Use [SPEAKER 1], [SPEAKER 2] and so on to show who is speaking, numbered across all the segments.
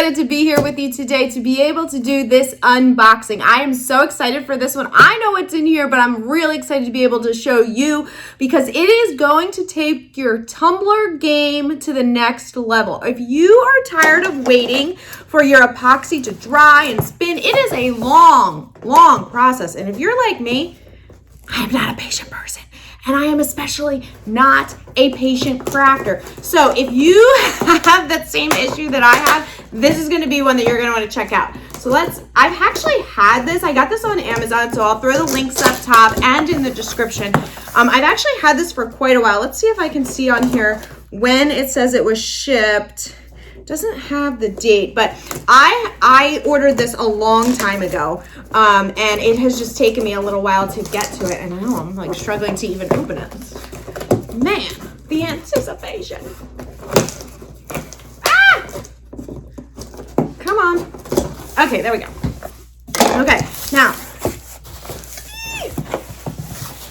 [SPEAKER 1] excited to be here with you today to be able to do this unboxing. I am so excited for this one. I know what's in here, but I'm really excited to be able to show you because it is going to take your Tumbler game to the next level. If you are tired of waiting for your epoxy to dry and spin, it is a long process. And if you're like me, I am not a patient person. And I am especially not a patient crafter. So if you have that same issue that I have, this is gonna be one that you're gonna wanna check out. So I've actually had this, I got this on Amazon, so I'll throw the links up top and in the description. I've actually had this for quite a while. Let's see if I can see on here when it says it was shipped. Doesn't have the date, but I ordered this a long time ago, and it has just taken me a little while to get to it, and I know I'm like struggling to even open it. Man, the anticipation. Ah! Come on. Okay, there we go. Okay, now.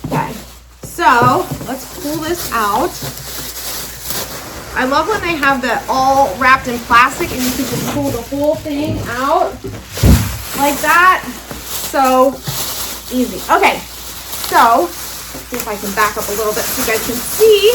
[SPEAKER 1] Okay, so let's pull this out. I love when they have that all wrapped in plastic and you can just pull the whole thing out like that. So easy. Okay, so let's see if I can back up a little bit so you guys can see.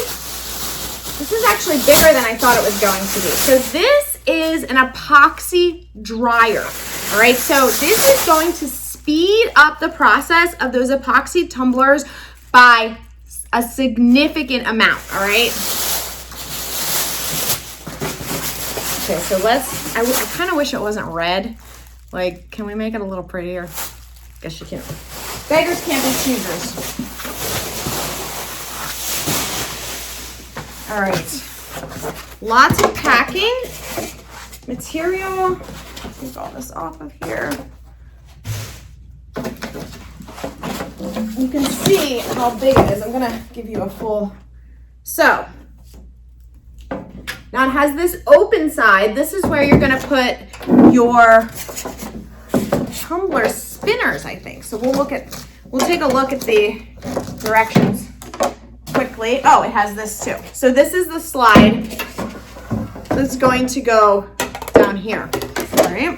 [SPEAKER 1] This is actually bigger than I thought it was going to be. So this is an epoxy dryer. All right, so this is going to speed up the process of those epoxy tumblers by a significant amount, all right? Okay, so I kind of wish it wasn't red. Like, can we make it a little prettier? Guess you can't. Beggars can't be choosers. All right. Lots of packing material. Take all this off of here. You can see how big it is. I'm gonna give you a full. So. Now it has this open side. This is where you're gonna put your tumbler spinners, I think. So we'll take a look at the directions quickly. Oh, it has this too. So this is the slide that's going to go down here, all right?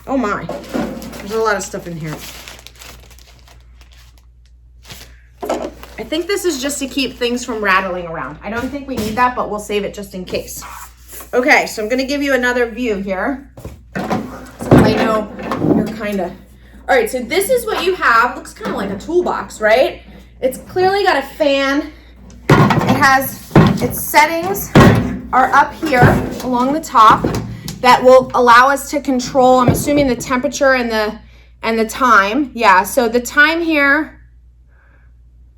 [SPEAKER 1] Oh my, there's a lot of stuff in here. I think this is just to keep things from rattling around. I don't think we need that, but we'll save it just in case. Okay, so I'm gonna give you another view here. So I know you're kinda, all right, so this is what you have. Looks kind of like a toolbox, right? It's clearly got a fan. It has, its settings are up here along the top. That will allow us to control, I'm assuming, the temperature and the time. Yeah, so the time here,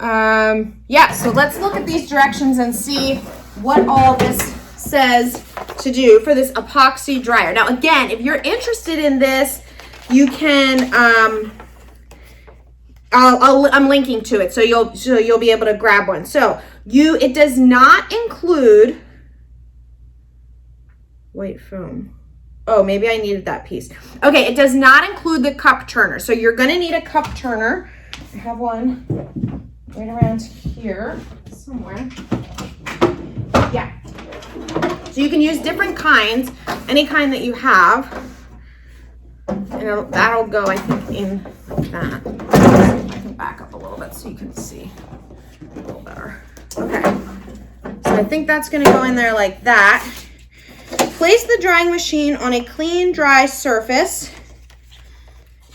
[SPEAKER 1] yeah, so let's look at these directions and see what all this says to do for this epoxy dryer. Now, again, if you're interested in this, you can, I'm linking to it, so you'll be able to grab one. So it does not include white foam. Oh, maybe I needed that piece. Okay, it does not include the cup turner. So you're gonna need a cup turner. I have one right around here somewhere. Yeah. So you can use different kinds, any kind that you have. And that'll go, I think, in like that. I can back up a little bit so you can see a little better. Okay. So I think that's gonna go in there like that. Place the drying machine on a clean, dry surface.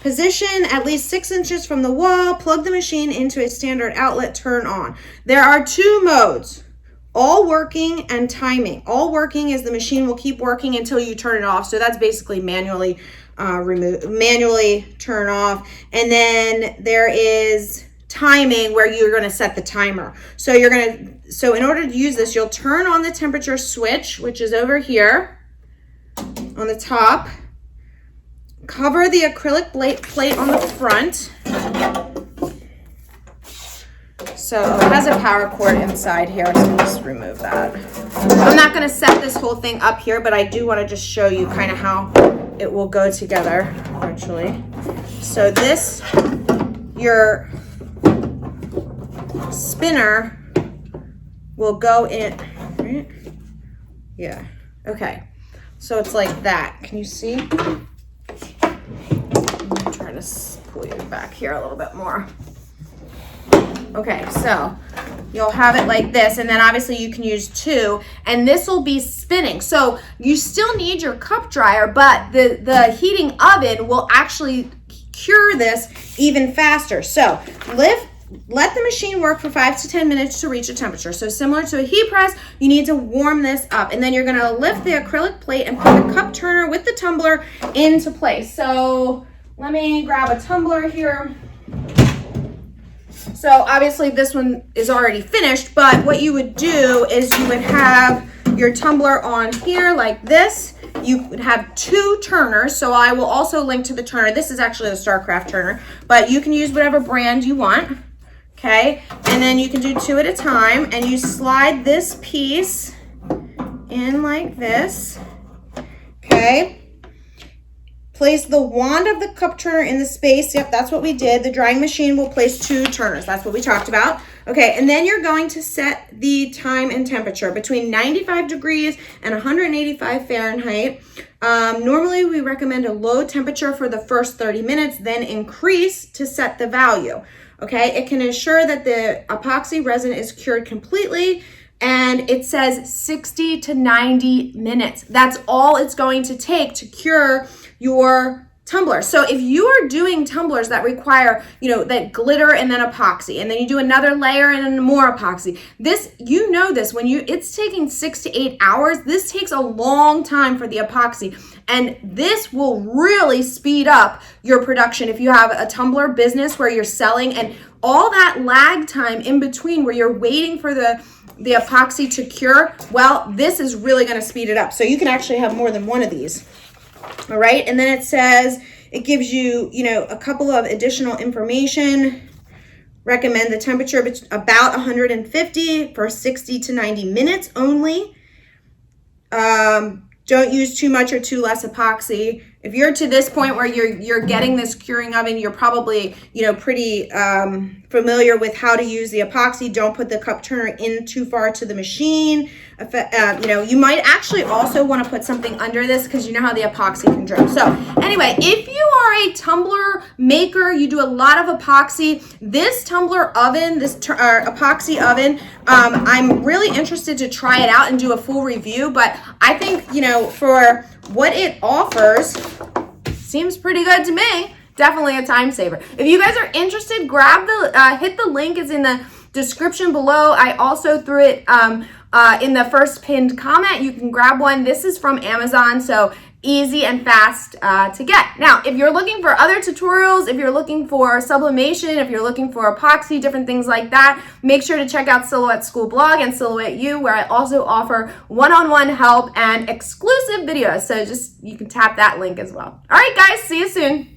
[SPEAKER 1] Position at least 6 inches from the wall. Plug the machine into a standard outlet. Turn on. There are 2 modes, all working and timing. All working is the machine will keep working until you turn it off. So that's basically manually turn off. And then there is timing where you're going to set the timer. So in order to use this, you'll turn on the temperature switch, which is over here on the top. Cover the acrylic plate on the front. So it has a power cord inside here, so just remove that. I'm not going to set this whole thing up here, but I do want to just show you kind of how it will go together. actually. So this, your spinner will go in, right? Yeah, okay. So it's like that. Can you see? I'm trying to pull you back here a little bit more. Okay, so you'll have it like this, and then obviously you can use two, and this will be spinning. So you still need your cup dryer, but the heating oven will actually cure this even faster. So let the machine work for 5 to 10 minutes to reach a temperature. So similar to a heat press, you need to warm this up, and then you're gonna lift the acrylic plate and put the cup turner with the tumbler into place. So let me grab a tumbler here. So obviously this one is already finished, but what you would do is you would have your tumbler on here like this. You would have two turners, so I will also link to the turner. This is actually the StarCraft turner, but you can use whatever brand you want, okay? And then you can do two at a time, and you slide this piece in like this, okay? Place the wand of the cup turner in the space. Yep, that's what we did. The drying machine will place two turners. That's what we talked about. Okay, and then you're going to set the time and temperature between 95 degrees and 185 Fahrenheit. Normally, we recommend a low temperature for the first 30 minutes, then increase to set the value. Okay, it can ensure that the epoxy resin is cured completely, and it says 60 to 90 minutes. That's all it's going to take to cure your tumbler. So if you are doing tumblers that require, that glitter and then epoxy, and then you do another layer and then more epoxy, this, this, when it's taking 6 to 8 hours, this takes a long time for the epoxy. And this will really speed up your production if you have a tumbler business where you're selling, and all that lag time in between where you're waiting for the epoxy to cure, well, this is really going to speed it up. So you can actually have more than one of these. All right, and then it says, it gives you, a couple of additional information. Recommend the temperature about 150 for 60 to 90 minutes only. Don't use too much or too less epoxy. If you're to this point where you're getting this curing oven, you're probably, pretty familiar with how to use the epoxy. Don't put the cup turner in too far to the machine. You might actually also want to put something under this because you know how the epoxy can drip. So anyway, if you are a tumbler maker, you do a lot of epoxy, this tumbler oven, this epoxy oven, I'm really interested to try it out and do a full review, but I think, for what it offers, seems pretty good to me. Definitely a time saver. If you guys are interested, grab hit the link, is in the description below. I also threw it in the first pinned comment. You can grab one. This is from Amazon, so easy and fast to get. Now, if you're looking for other tutorials, if you're looking for sublimation, if you're looking for epoxy, different things like that, make sure to check out Silhouette School blog and Silhouette U, where I also offer one-on-one help and exclusive videos. So you can tap that link as well. All right, guys, see you soon.